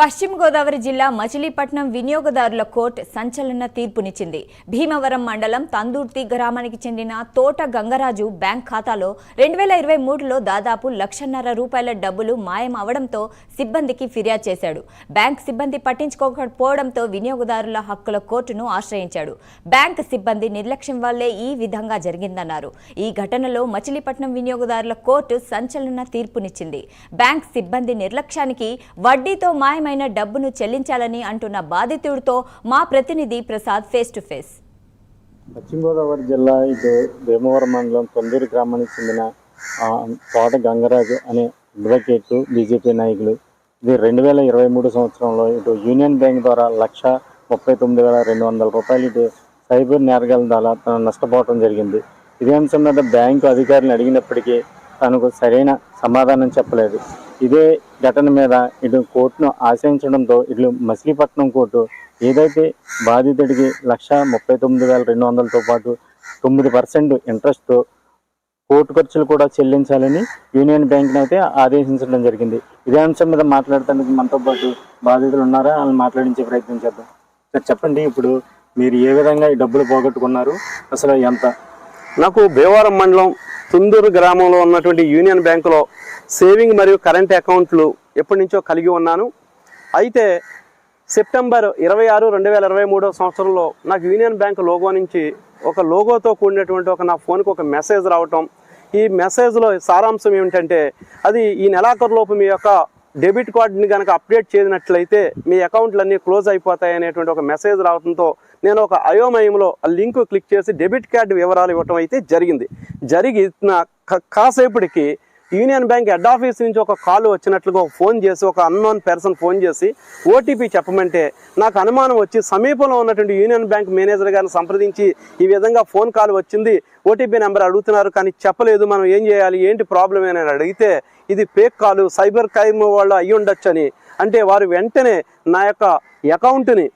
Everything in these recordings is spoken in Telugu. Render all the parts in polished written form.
పశ్చిమ గోదావరి జిల్లా మచిలీపట్నం వినియోగదారుల కోర్టు సంచలన తీర్పునిచ్చింది. భీమవరం మండలం తందూర్తి గ్రామానికి చెందిన తోట గంగరాజు బ్యాంక్ ఖాతాలో 2023లో దాదాపు ₹1,50,000 డబ్బులు మాయం అవడంతో సిబ్బందికి ఫిర్యాదు చేశాడు. బ్యాంక్ సిబ్బంది పట్టించుకోకపోవడంతో వినియోగదారుల హక్కుల కోర్టును ఆశ్రయించాడు. బ్యాంక్ సిబ్బంది నిర్లక్ష్యం వల్లే ఈ విధంగా జరిగిందన్నారు. ఈ ఘటనలో మచిలీపట్నం వినియోగదారుల కోర్టు సంచలన తీర్పునిచ్చింది. బ్యాంక్ సిబ్బంది నిర్లక్ష్యానికి వడ్డీతో మాయమైన డబ్బును చెల్లించాలని అంటున్న బాధితుడితో మా ప్రతినిధి ప్రసాద్ ఫేస్ టు ఫేస్. పశ్చిమ గోదావరి జిల్లా ఇటు భీమవరం మండలం తొందూరు గ్రామానికి చెందిన తోట గంగరాజు అనే అడ్వకేట్ బీజేపీ నాయకులు ఇది 2023 సంవత్సరంలో ఇటు యూనియన్ బ్యాంక్ ద్వారా ₹1,39,200 ఇటు సైబర్ నేరగాల ద్వారా తను నష్టపోవడం జరిగింది. ఇదే అంశం మీద బ్యాంకు అధికారులను అడిగినప్పటికీ తనకు సరైన సమాధానం చెప్పలేదు. ఇదే ఘటన మీద ఇటు కోర్టును ఆశ్రయించడంతో ఇటు మచిలీపట్నం కోర్టు ఏదైతే బాధితుడికి ₹1,39,200తో పాటు 9% ఇంట్రెస్ట్తో కోర్టు ఖర్చులు కూడా చెల్లించాలని యూనియన్ బ్యాంక్ని అయితే ఆదేశించడం జరిగింది. ఇదే అంశం మీద మాట్లాడటానికి మనతో పాటు బాధితులు ఉన్నారా, వాళ్ళని మాట్లాడించే ప్రయత్నం చేద్దాం. సార్ చెప్పండి, ఇప్పుడు మీరు ఏ విధంగా ఈ డబ్బులు పోగొట్టుకున్నారు, అసలు ఎంత? నాకు భీమవరం మండలం తుందూరు గ్రామంలో ఉన్నటువంటి యూనియన్ బ్యాంకులో సేవింగ్ మరియు కరెంట్ అకౌంట్లు ఎప్పటి నుంచో కలిగి ఉన్నాను. అయితే సెప్టెంబర్ 26, 2023 సంవత్సరంలో నాకు యూనియన్ బ్యాంక్ లోగో నుంచి ఒక లోగోతో కూడినటువంటి నా ఫోన్కి ఒక మెసేజ్ రావటం. ఈ మెసేజ్లో సారాంశం ఏమిటంటే, అది ఈ నెలాఖరులోపు మీ యొక్క డెబిట్ కార్డుని కనుక అప్డేట్ చేసినట్లయితే మీ అకౌంట్లన్నీ క్లోజ్ అయిపోతాయి అనేటువంటి ఒక మెసేజ్ రావడంతో నేను ఒక అయోమయంలో ఆ లింక్ క్లిక్ చేసి డెబిట్ కార్డు వివరాలు ఇవ్వటం అయితే జరిగి కాసేపటికి యూనియన్ బ్యాంక్ హెడ్ ఆఫీస్ నుంచి ఒక కాల్ వచ్చినట్లుగా ఫోన్ చేసి ఒక అన్నోన్ పర్సన్ ఫోన్ చేసి ఓటీపీ చెప్పమంటే నాకు అనుమానం వచ్చి సమీపంలో ఉన్నటువంటి యూనియన్ బ్యాంక్ మేనేజర్ గారిని సంప్రదించి ఈ విధంగా ఫోన్ కాల్ వచ్చింది, ఓటీపీ నెంబర్ అడుగుతున్నారు కానీ చెప్పలేదు, మనం ఏం చేయాలి, ఏంటి ప్రాబ్లం అని అడిగితే ఇది ఫేక్ కాల్, సైబర్ క్రైమ్ వాళ్ళు అయ్యి ఉండొచ్చు అని అంటే వారు వెంటనే నా యొక్క అకౌంట్ని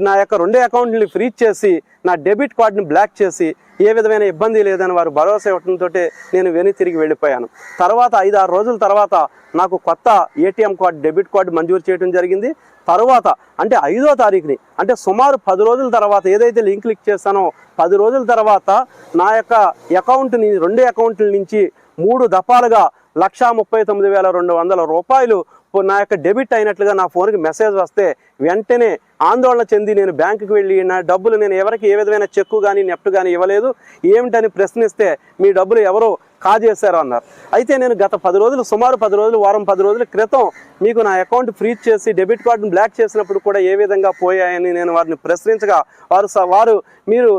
నా యొక్క 2 అకౌంట్ని ఫ్రీజ్ చేసి నా డెబిట్ కార్డుని బ్లాక్ చేసి ఏ విధమైన ఇబ్బంది లేదని వారు భరోసా ఇవ్వడంతో నేను తిరిగి వెళ్ళిపోయాను. తర్వాత 5-6 రోజుల తర్వాత నాకు కొత్త ఏటీఎం కార్డు డెబిట్ కార్డు మంజూరు చేయడం జరిగింది. తర్వాత అంటే 5వ తారీఖుని అంటే సుమారు 10 రోజుల తర్వాత ఏదైతే లింక్ క్లిక్ చేశానో 10 రోజుల తర్వాత నా యొక్క అకౌంట్ని 2 అకౌంట్ల నుంచి 3 దఫాలుగా ₹1,39,200 నా యొక్క డెబిట్ అయినట్లుగా నా ఫోన్కి మెసేజ్ వస్తే వెంటనే ఆందోళన చెంది నేను బ్యాంకుకి వెళ్ళి నా డబ్బులు నేను ఎవరికి ఏ విధమైన చెక్కు కానీ నెఫ్ట్ కానీ ఇవ్వలేదు, ఏమిటని ప్రశ్నిస్తే మీ డబ్బులు ఎవరో కాజేశారు అన్నారు. అయితే నేను గత 10 రోజులు సుమారు 10 రోజులు వారం 10 రోజుల క్రితం మీకు నా అకౌంట్ ఫ్రీజ్ చేసి డెబిట్ కార్డును బ్లాక్ చేసినప్పుడు కూడా ఏ విధంగా పోయాయని నేను వారిని ప్రశ్నించగా వారు మీరు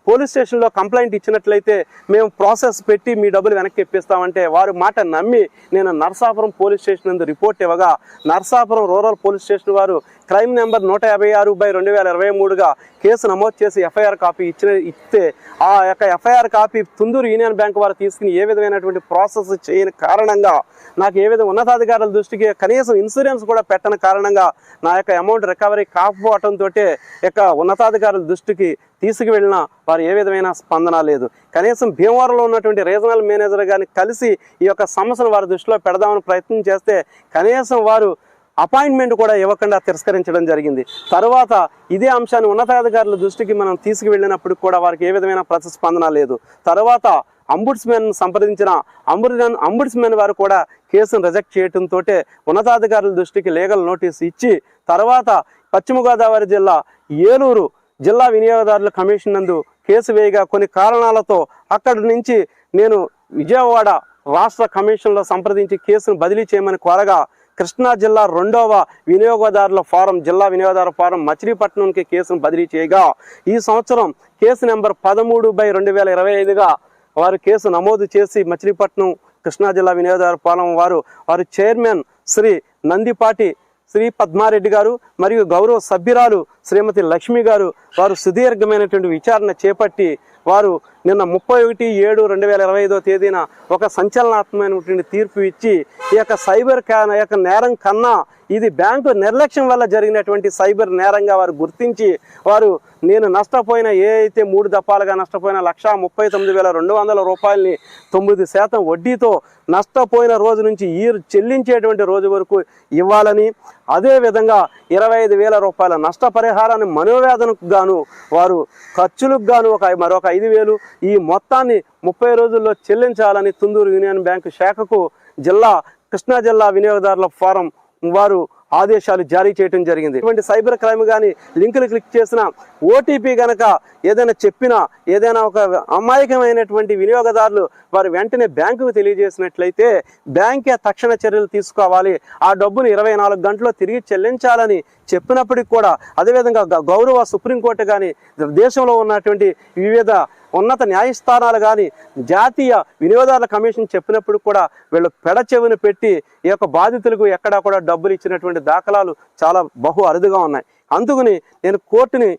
పోలీస్ స్టేషన్లో కంప్లైంట్ ఇచ్చినట్లయితే మేము ప్రాసెస్ పెట్టి మీ డబ్బులు వెనక్కి ఇప్పిస్తామంటే వారు మాట నమ్మి నేను నర్సాపురం పోలీస్ స్టేషన్ నందు రిపోర్ట్ ఇవ్వగా నర్సాపురం రూరల్ పోలీస్ స్టేషన్ వారు క్రైమ్ నెంబర్ 156/2023గా కేసు నమోదు చేసి ఎఫ్ఐఆర్ కాపీ ఇస్తే ఆ యొక్క FIR copy Tundurru union bank వారు తీసుకుని ఏ విధమైనటువంటి ప్రాసెస్ చేయని కారణంగా నాకు ఏ విధంగా ఉన్నతాధికారుల దృష్టికి కనీసం ఇన్సూరెన్స్ కూడా పెట్టని కారణంగా నా యొక్క అమౌంట్ రికవరీ కాకపోవడంతో యొక్క ఉన్నతాధికారుల దృష్టికి తీసుకువెళ్ళినా వారు ఏ విధమైన స్పందన లేదు. కనీసం భీమవరంలో ఉన్నటువంటి రీజనల్ మేనేజర్ గారిని కలిసి ఈ యొక్క సమస్యను వారి దృష్టిలో పెడదామని ప్రయత్నం చేస్తే కనీసం వారు అపాయింట్మెంట్ కూడా ఇవ్వకుండా తిరస్కరించడం జరిగింది. తర్వాత ఇదే అంశాన్ని ఉన్నతాధికారుల దృష్టికి మనం తీసుకువెళ్ళినప్పుడు కూడా వారికి ఏ విధమైన ప్రతిస్పందన లేదు. తర్వాత అంబుడ్స్మెన్ సంప్రదించిన అంబుడ్స్మెన్ వారు కూడా కేసును రిజెక్ట్ చేయడంతో ఉన్నతాధికారుల దృష్టికి లీగల్ నోటీస్ ఇచ్చి తర్వాత పశ్చిమ గోదావరి జిల్లా ఏలూరు జిల్లా వినియోగదారుల కమిషన్ నందు కేసు వేయగా కొన్ని కారణాలతో అక్కడి నుంచి నేను విజయవాడ రాష్ట్ర కమిషన్లో సంప్రదించి కేసును బదిలీ చేయమని కోరగా కృష్ణా జిల్లా 2వ వినియోగదారుల ఫారం జిల్లా వినియోగదారుల ఫారం మచిలీపట్నంకి కేసును బదిలీ చేయగా ఈ సంవత్సరం కేసు నెంబర్ 13/2025గా వారు కేసు నమోదు చేసి మచిలీపట్నం కృష్ణా జిల్లా వినియోగదారుల ఫారం వారు చైర్మన్ శ్రీ నందిపాటి శ్రీ పద్మారెడ్డి గారు మరియు గౌరవ సభ్యురాలు శ్రీమతి లక్ష్మి గారు వారు సుదీర్ఘమైనటువంటి విచారణ చేపట్టి వారు నిన్న 31/7/2025 తేదీన ఒక సంచలనాత్మకమైనటువంటి తీర్పు ఇచ్చి ఈ యొక్క సైబర్ యొక్క నేరం కన్నా ఇది బ్యాంకు నిర్లక్ష్యం వల్ల జరిగినటువంటి సైబర్ నేరంగా వారు గుర్తించి వారు నేను నష్టపోయిన అయితే 3 దఫాలుగా నష్టపోయిన ₹1,39,200 9% వడ్డీతో నష్టపోయిన రోజు నుంచి ఈ చెల్లించేటువంటి రోజు వరకు ఇవ్వాలని అదేవిధంగా 25,000 రూపాయల నష్టపరిహారాన్ని మనోవేదనకు గాను వారు ఖర్చులకు గాను మరొక 5,000 ఈ మొత్తాన్ని 30 రోజుల్లో చెల్లించాలని తుందూరు యూనియన్ బ్యాంకు శాఖకు కృష్ణా జిల్లా వినియోగదారుల ఫోరం వారు ఆదేశాలు జారీ చేయడం జరిగింది. ఇటువంటి సైబర్ క్రైమ్ కానీ లింకులు క్లిక్ చేసిన ఓటీపీ గనక ఏదైనా చెప్పినా ఏదైనా ఒక అమాయకమైనటువంటి వినియోగదారులు వారు వెంటనే బ్యాంకుకు తెలియజేసినట్లయితే బ్యాంకే తక్షణ చర్యలు తీసుకోవాలి, ఆ డబ్బును 24 గంటల్లో తిరిగి చెల్లించాలని చెప్పినప్పటికి కూడా, అదేవిధంగా గౌరవ సుప్రీంకోర్టు కానీ దేశంలో ఉన్నటువంటి వివిధ ఉన్నత న్యాయస్థానాలు కానీ జాతీయ వినియోగదారుల కమిషన్ చెప్పినప్పుడు కూడా వీళ్ళు పెడచెవిని పెట్టి ఈ యొక్క బాధితులకు ఎక్కడా కూడా డబ్బులు ఇచ్చినటువంటి దాఖలాలు చాలా అరుదుగా ఉన్నాయి. అందుకని నేను కోర్టుని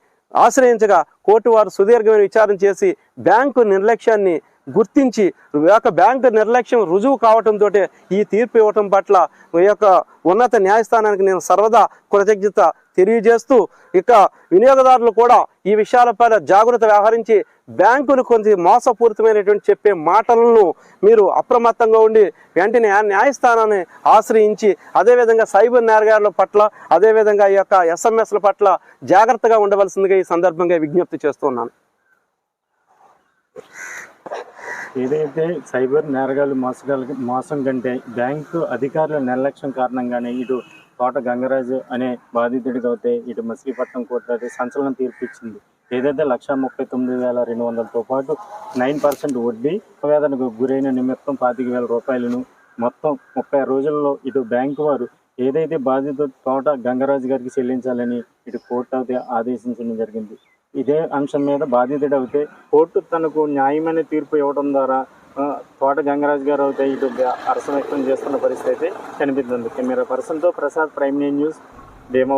ఆశ్రయించగా కోర్టు వారు సుదీర్ఘమైన విచారణ చేసి బ్యాంకు నిర్లక్ష్యాన్ని గుర్తించి బ్యాంకు నిర్లక్ష్యం రుజువు కావడంతో ఈ తీర్పు ఇవ్వటం పట్ల ఈ యొక్క ఉన్నత న్యాయస్థానానికి నేను సర్వదా కృతజ్ఞత తెలియజేస్తూ, ఇక వినియోగదారులు కూడా ఈ విషయాలపై జాగ్రత్త వ్యవహరించి బ్యాంకులు కొంచెం మోసపూరితమైనటువంటి చెప్పే మాటలను మీరు అప్రమత్తంగా ఉండి వెంటనే న్యాయస్థానాన్ని ఆశ్రయించి, అదేవిధంగా సైబర్ నేరగాళ్ల పట్ల అదేవిధంగా ఈ యొక్క ఎస్ఎంఎస్ల పట్ల జాగ్రత్తగా ఉండవలసిందిగా ఈ సందర్భంగా విజ్ఞప్తి చేస్తున్నాను. ఏదైతే సైబర్ నేరగాళ్ళు మోసం కంటే బ్యాంకు అధికారుల నిర్లక్ష్యం కారణంగానే ఇటు తోట గంగరాజు అనే బాధితుడికి అయితే ఇటు మచిలీపట్నం కోర్టు అయితే సంచలనం తీర్పు ఇచ్చింది. ఏదైతే 1,39,200తో పాటు 9% వడ్డీ వేదనకు గురైన నిమిత్తం 25,000 రూపాయలను మొత్తం 30 రోజుల్లో ఇటు బ్యాంకు వారు ఏదైతే బాధితుడు తోట గంగరాజు గారికి చెల్లించాలని ఇటు కోర్టు అయితే ఆదేశించడం జరిగింది. ఇదే అంశం మీద బాధితుడు అయితే కోర్టు తనకు న్యాయమైన తీర్పు ఇవ్వడం ద్వారా తోట గంగరాజు గారు అయితే ఇటు హర్షం వ్యక్తం చేస్తున్న పరిస్థితి అయితే కనిపిస్తుంది. కెమెరా పర్సన్తో ప్రసాద్, ప్రైమ్ న్యూస్, భీమవరం.